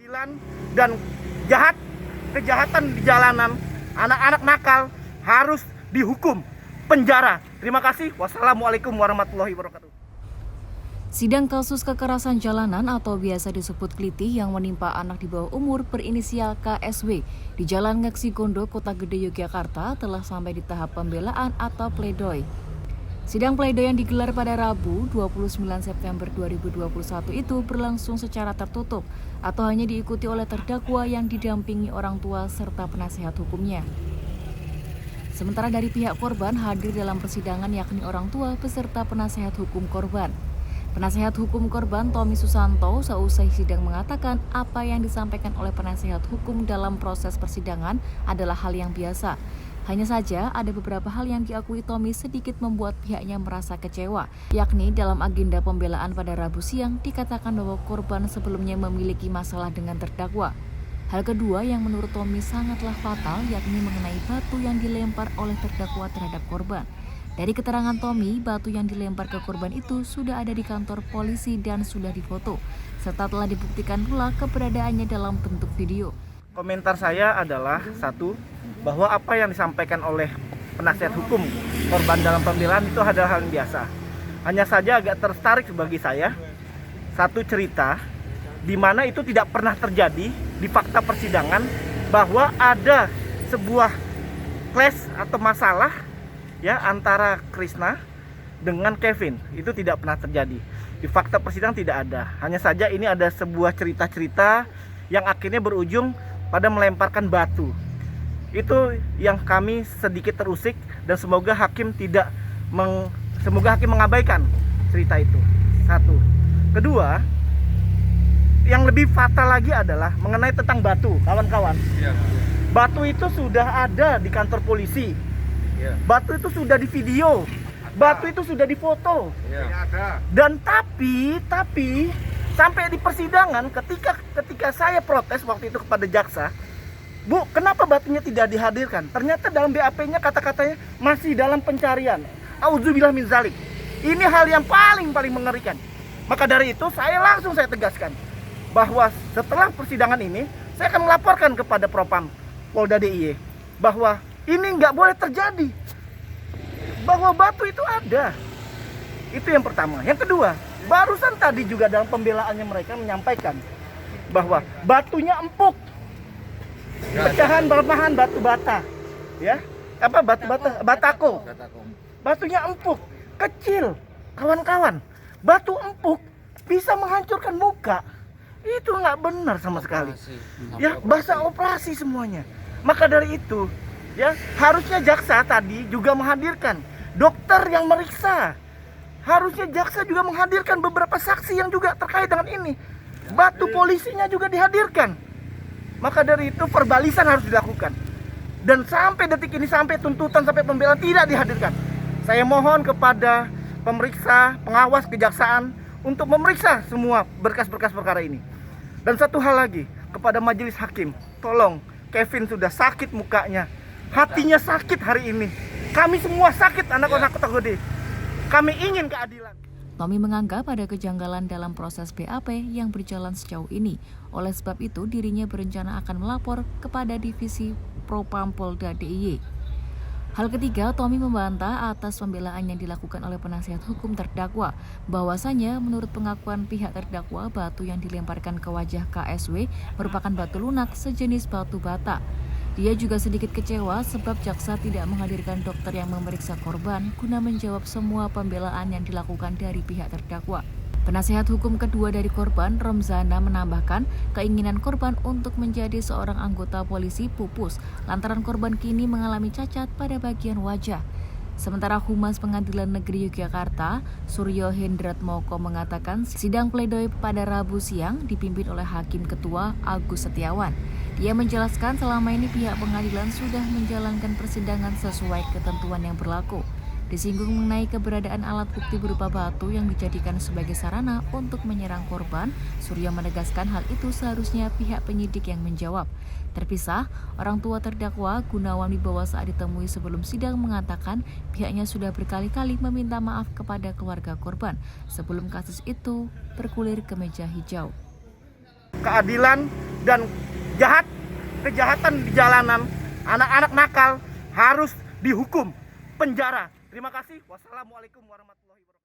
Keadilan dan kejahatan di jalanan, anak-anak nakal harus dihukum penjara. Terima kasih. Wassalamualaikum warahmatullahi wabarakatuh. Sidang kasus kekerasan jalanan atau biasa disebut klitih yang menimpa anak di bawah umur berinisial KSW di Jalan Ngeksigondo, Kota Gede, Yogyakarta telah sampai di tahap pembelaan atau pledoi. Sidang pledoi yang digelar pada Rabu 29 September 2021 itu berlangsung secara tertutup atau hanya diikuti oleh terdakwa yang didampingi orang tua serta penasehat hukumnya. Sementara dari pihak korban hadir dalam persidangan yakni orang tua beserta penasehat hukum korban. Penasehat hukum korban Tommy Susanto seusai sidang mengatakan apa yang disampaikan oleh penasehat hukum dalam proses persidangan adalah hal yang biasa. Hanya saja ada beberapa hal yang diakui Tommy sedikit membuat pihaknya merasa kecewa, yakni dalam agenda pembelaan pada Rabu siang dikatakan bahwa korban sebelumnya memiliki masalah dengan terdakwa. Hal kedua yang menurut Tommy sangatlah fatal yakni mengenai batu yang dilempar oleh terdakwa terhadap korban. Dari keterangan Tommy, batu yang dilempar ke korban itu sudah ada di kantor polisi dan sudah difoto, serta telah dibuktikan pula keberadaannya dalam bentuk video. Komentar saya adalah satu, bahwa apa yang disampaikan oleh penasihat hukum korban dalam pembelaan itu adalah hal yang biasa. Hanya saja agak tertarik bagi saya satu cerita di mana itu tidak pernah terjadi di fakta persidangan bahwa ada sebuah clash atau masalah ya antara Krishna dengan Kevin. Itu tidak pernah terjadi. Di fakta persidangan tidak ada. Hanya saja ini ada sebuah cerita-cerita yang akhirnya berujung pada melemparkan batu. Itu yang kami sedikit terusik dan semoga hakim mengabaikan cerita itu. Satu. Kedua, yang lebih fatal lagi adalah mengenai tentang batu, kawan-kawan. Batu itu sudah ada di kantor polisi. Batu itu sudah di video. Batu itu sudah difoto. Dan tapi sampai di persidangan ketika saya protes waktu itu kepada jaksa, Bu, kenapa batunya tidak dihadirkan? Ternyata dalam BAP-nya kata-katanya masih dalam pencarian. Auzubillah min zalik. Ini hal yang paling mengerikan. Maka dari itu saya tegaskan bahwa setelah persidangan ini saya akan melaporkan kepada Propam Polda DIY bahwa ini nggak boleh terjadi. Bahwa batu itu ada. Itu yang pertama. Yang kedua, barusan tadi juga dalam pembelaannya mereka menyampaikan bahwa batunya empuk. Pecahan bahan batu bata. Ya. Apa batu bata? Batako. Batunya empuk, kecil. Kawan-kawan, batu empuk bisa menghancurkan muka. Itu nggak benar sama sekali. Ya, bahasa operasi semuanya. Maka dari itu, ya, harusnya jaksa tadi juga menghadirkan dokter yang meriksa. Harusnya jaksa juga menghadirkan beberapa saksi yang juga terkait dengan ini. Batu polisinya juga dihadirkan. Maka dari itu verbalisan harus dilakukan. Dan sampai detik ini, sampai tuntutan, sampai pembelaan tidak dihadirkan. Saya mohon kepada pemeriksa, pengawas kejaksaan untuk memeriksa semua berkas-berkas perkara ini. Dan satu hal lagi, kepada majelis hakim, tolong, Kevin sudah sakit mukanya. Hatinya sakit hari ini. Kami semua sakit anak-anak Kota Gede. Kami ingin keadilan. Tommy menganggap ada kejanggalan dalam proses BAP yang berjalan sejauh ini. Oleh sebab itu, dirinya berencana akan melapor kepada Divisi Propam Polda DIY. Hal ketiga, Tommy membantah atas pembelaan yang dilakukan oleh penasihat hukum terdakwa. Bahwasanya menurut pengakuan pihak terdakwa, batu yang dilemparkan ke wajah KSW merupakan batu lunak sejenis batu bata. Dia juga sedikit kecewa sebab jaksa tidak menghadirkan dokter yang memeriksa korban guna menjawab semua pembelaan yang dilakukan dari pihak terdakwa. Penasehat hukum kedua dari korban, Romzana, menambahkan keinginan korban untuk menjadi seorang anggota polisi pupus lantaran korban kini mengalami cacat pada bagian wajah. Sementara Humas Pengadilan Negeri Yogyakarta, Suryo Hendratmoko, mengatakan sidang pledoi pada Rabu siang dipimpin oleh Hakim Ketua Agus Setiawan. Dia menjelaskan selama ini pihak pengadilan sudah menjalankan persidangan sesuai ketentuan yang berlaku. Disinggung mengenai keberadaan alat bukti berupa batu yang dijadikan sebagai sarana untuk menyerang korban, Suryo menegaskan hal itu seharusnya pihak penyidik yang menjawab. Terpisah, orang tua terdakwa Gunawan Wibowo saat ditemui sebelum sidang mengatakan pihaknya sudah berkali-kali meminta maaf kepada keluarga korban sebelum kasus itu bergulir ke meja hijau. Keadilan dan kejahatan di jalanan, anak-anak nakal harus dihukum penjara. Terima kasih. Wassalamualaikum warahmatullahi wabarakatuh.